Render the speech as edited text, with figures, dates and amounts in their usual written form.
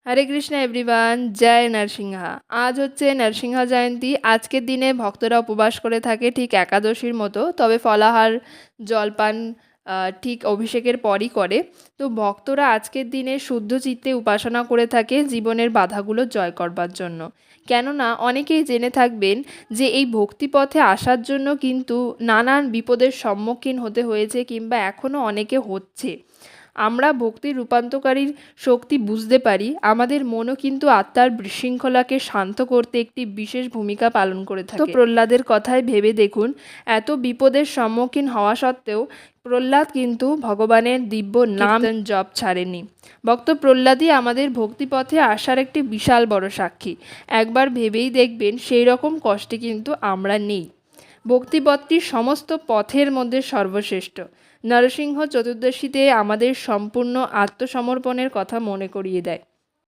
হরে Krishna everyone, জয় নরসিংহা। আজ হচ্ছে নরসিংহ জয়ন্তী। আজকের দিনে ভক্তরা উপবাস করে থাকে ঠিক একাদশীর মতো, তবে ফলাহার জলপান ঠিক অভিষেকের পরই করে। তো ভক্তরা আজকের দিনে শুদ্ধ চিত্তে উপাসনা করে থাকে জীবনের বাধাগুলো জয় করবার জন্য। কেননা অনেকেই জেনে থাকবেন যে এই ভক্তিপথে আসার জন্য কিন্তু নানান বিপদের সম্মুখীন হতে হয়েছে কিংবা এখনও অনেকে হচ্ছে। আমরা ভক্তির রূপান্তরকারীর শক্তি বুঝতে পারি, আমাদের মনও কিন্তু আত্মার বিশৃঙ্খলাকে শান্ত করতে একটি বিশেষ ভূমিকা পালন করে থাকে। তো প্রহ্লাদের কথায় ভেবে দেখুন, এত বিপদের সম্মুখীন হওয়া সত্ত্বেও প্রহ্লাদ কিন্তু ভগবানের দিব্য নাম জপ ছাড়েনি। ভক্ত প্রহ্লাদই আমাদের ভক্তিপথে আসার একটি বিশাল বড় সাক্ষী। একবার ভেবেই দেখবেন সেই রকম কষ্টে কিন্তু আমরা নেই। ভক্তিপথটি সমস্ত পথের মধ্যে সর্বশ্রেষ্ঠ। নরসিংহ চতুর্দশীতে আমাদের সম্পূর্ণ আত্মসমর্পণের কথা মনে করিয়ে দেয়।